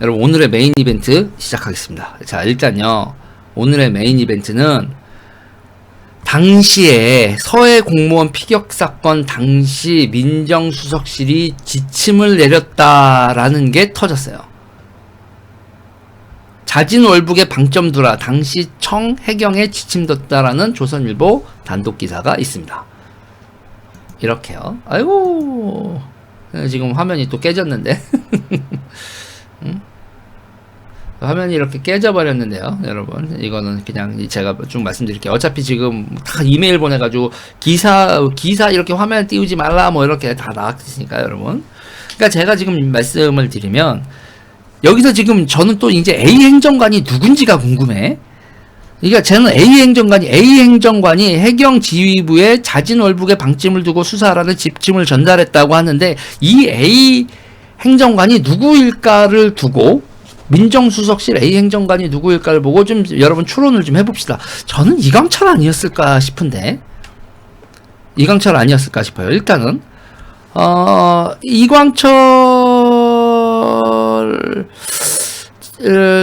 여러분 오늘의 메인 이벤트 시작하겠습니다. 자, 일단요. 오늘의 메인 이벤트는 당시에 서해 공무원 피격 사건 당시 민정수석실이 지침을 내렸다라는 게 터졌어요. 자진월북의 방점 두라. 당시 청 해경에 지침뒀다라는 조선일보 단독 기사가 있습니다. 이렇게요. 아이고, 지금 화면이 또 깨졌는데. 응? 화면이 이렇게 깨져버렸는데요, 여러분. 이거는 그냥 제가 좀 말씀드릴게요. 어차피 지금 다 이메일 보내가지고 기사 이렇게 화면 띄우지 말라 뭐 이렇게 다 나왔으니까, 여러분. 그러니까 제가 지금 말씀을 드리면 여기서 지금 저는 또 이제 A 행정관이 누군지가 궁금해. 그러니까 저는 A 행정관이 해경 지휘부에 자진월북의 방침을 두고 수사하라는 지침을 전달했다고 하는데 이 A 행정관이 누구일까를 두고 민정수석실 A 행정관이 누구일까를 보고 좀 여러분 추론을 좀 해봅시다. 저는 이광철 아니었을까 싶은데 이광철 아니었을까 싶어요. 일단은 이광철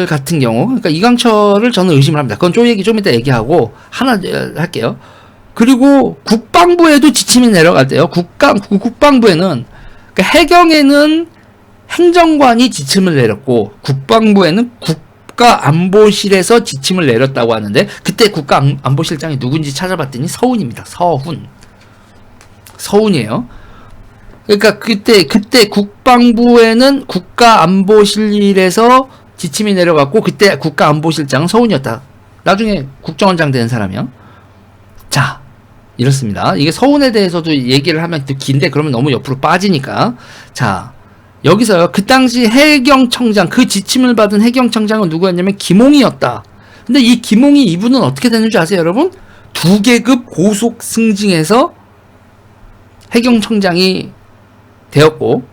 같은 경우, 그러니까 이광철을 저는 의심을 합니다. 그건 좀 이따 얘기하고 하나 할게요. 그리고 국방부에도 지침이 내려갔대요. 국방부에는, 그러니까 해경에는 행정관이 지침을 내렸고 국방부에는 국가안보실에서 지침을 내렸다고 하는데 그때 국가안보실장이 누군지 찾아봤더니 서훈입니다. 서훈이에요. 그러니까 그때 국방부에는 국가안보실에서 지침이 내려갔고 그때 국가안보실장은 서훈이었다. 나중에 국정원장 되는 사람이요. 자, 이렇습니다. 이게 서훈에 대해서도 얘기를 하면 또 긴데 그러면 너무 옆으로 빠지니까. 자, 여기서요. 그 당시 해경청장, 그 지침을 받은 해경청장은 누구였냐면 김홍이었다. 근데 이 김홍이 이분은 어떻게 되는 줄 아세요, 여러분? 2계급 고속 승진해서 해경청장이 되었고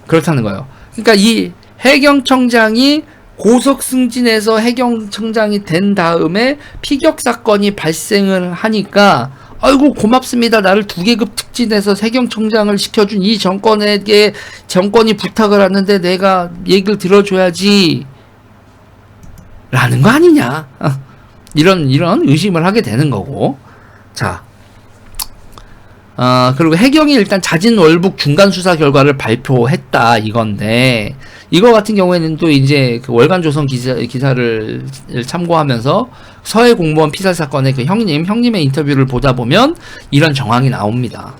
그렇다는 거예요. 그러니까 이 해경청장이 고속 승진해서 해경청장이 된 다음에 피격 사건이 발생을 하니까 아이고 고맙습니다. 나를 2계급 특진해서 해경청장을 시켜준 이 정권에게 정권이 부탁을 하는데 내가 얘기를 들어줘야지 라는 거 아니냐. 이런 의심을 하게 되는 거고. 자, 그리고 해경이 일단 자진월북 중간 수사 결과를 발표했다 이건데 이거 같은 경우에는 또 이제 그 월간조선 기사를 참고하면서 서해 공무원 피살 사건의 그 형님의 인터뷰를 보다 보면 이런 정황이 나옵니다.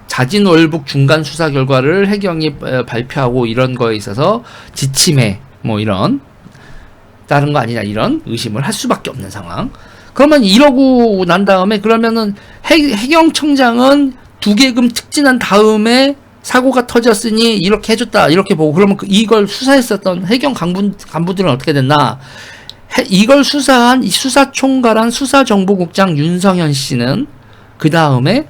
자진월북 중간 수사 결과를 해경이 발표하고 이런 거에 있어서 지침에 뭐 이런 다른 거 아니냐 이런 의심을 할 수밖에 없는 상황. 그러면 이러고 난 다음에 그러면은 해경청장은 2계급 특진한 다음에 사고가 터졌으니 이렇게 해줬다 이렇게 보고 그러면 이걸 수사했었던 해경 간부들은 어떻게 됐나? 이걸 수사한 수사총괄한 수사정보국장 윤성현 씨는 그 다음에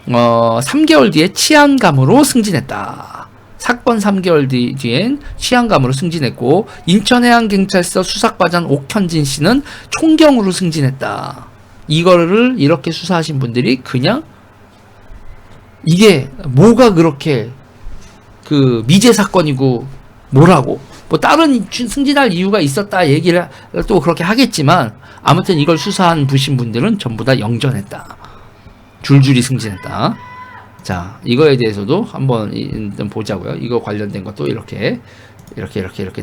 3개월 뒤에 치안감으로 승진했다. 사건 3개월 뒤엔 치안감으로 승진했고 인천해양경찰서 수사과장 옥현진 씨는 총경으로 승진했다. 이거를 이렇게 수사하신 분들이 그냥 이게 뭐가 그렇게 그 미제 사건이고 뭐라고 뭐 다른 승진할 이유가 있었다 얘기를 또 그렇게 하겠지만 아무튼 이걸 수사한 부신 분들은 전부 다 영전했다. 줄줄이 승진했다. 자, 이거에 대해서도 한번 보자고요. 이거 관련된 것도 이렇게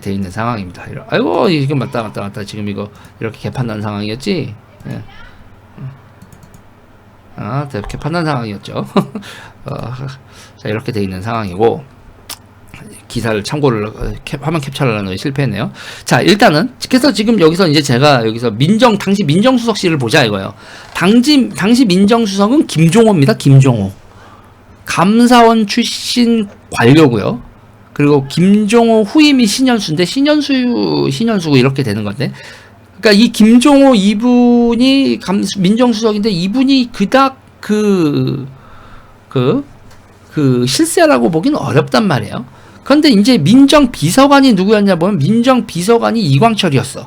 돼 있는 상황입니다. 아이고, 이거 맞다. 지금 이거 이렇게 개판난 상황이었지? 예. 개판난 상황이었죠. 자, 이렇게 돼 있는 상황이고, 기사를 참고를, 화면 캡처를 하는 게 실패했네요. 자, 일단은, 그래서 지금 여기서 이제 제가 여기서 당시 민정수석실을 보자 이거예요. 당시 민정수석은 김종호입니다. 김종호. 감사원 출신 관료고요. 그리고 김종호 후임이 신현수인데 신현수고 이렇게 되는 건데. 그러니까 이 김종호 이분이 민정수석인데 이분이 그닥 그 실세라고 보기는 어렵단 말이에요. 그런데 이제 민정비서관이 누구였냐 보면 민정비서관이 이광철이었어요.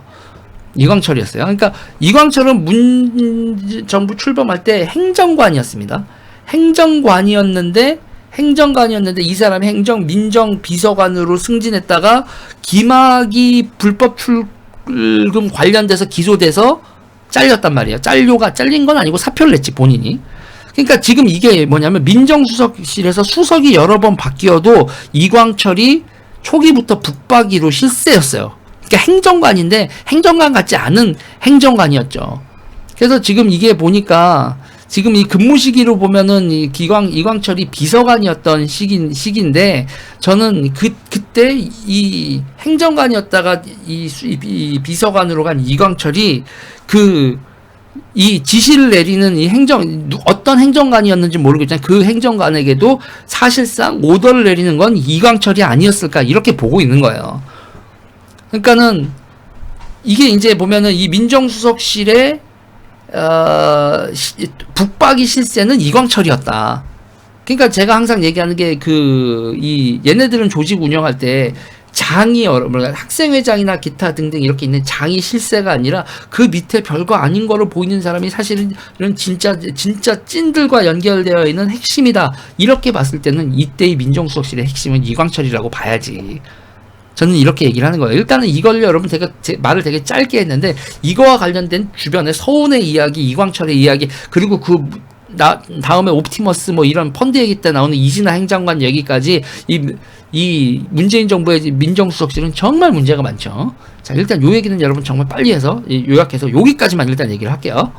그러니까 이광철은 문 정부 출범할 때 행정관이었습니다. 행정관이었는데 행정관이었는데 이 사람이 민정비서관으로 승진했다가 김학의 불법 출금 관련돼서 기소돼서 잘렸단 말이에요. 잘린 건 아니고 사표를 냈지, 본인이. 그러니까 지금 이게 뭐냐면 민정수석실에서 수석이 여러 번 바뀌어도 이광철이 초기부터 북박이로 실세였어요. 그러니까 행정관인데 행정관 같지 않은 행정관이었죠. 그래서 지금 이게 보니까 지금 이 근무 시기로 보면은 이광철이 비서관이었던 시기인데 저는 그때 이 행정관이었다가 이 비서관으로 간 이광철이 이 지시를 내리는 어떤 행정관이었는지 모르겠지만 그 행정관에게도 사실상 오더를 내리는 건 이광철이 아니었을까 이렇게 보고 있는 거예요. 그러니까는 이게 이제 보면은 이 민정수석실의 북박이 실세는 이광철이었다. 그러니까 제가 항상 얘기하는 게 얘네들은 조직 운영할 때 장이 학생회장이나 기타 등등 이렇게 있는 장이 실세가 아니라 그 밑에 별거 아닌 거로 보이는 사람이 사실은 진짜 찐들과 연결되어 있는 핵심이다. 이렇게 봤을 때는 이때의 민정수석실의 핵심은 이광철이라고 봐야지. 저는 이렇게 얘기를 하는 거예요. 일단은 이걸 여러분 말을 되게 짧게 했는데 이거와 관련된 주변의 서운의 이야기, 이광철의 이야기, 그리고 다음에 옵티머스 이런 펀드 얘기 때 나오는 이진아 행정관 얘기까지 이 문재인 정부의 민정수석실은 정말 문제가 많죠. 자, 일단 요 얘기는 여러분 정말 빨리 해서 요약해서 여기까지만 일단 얘기를 할게요.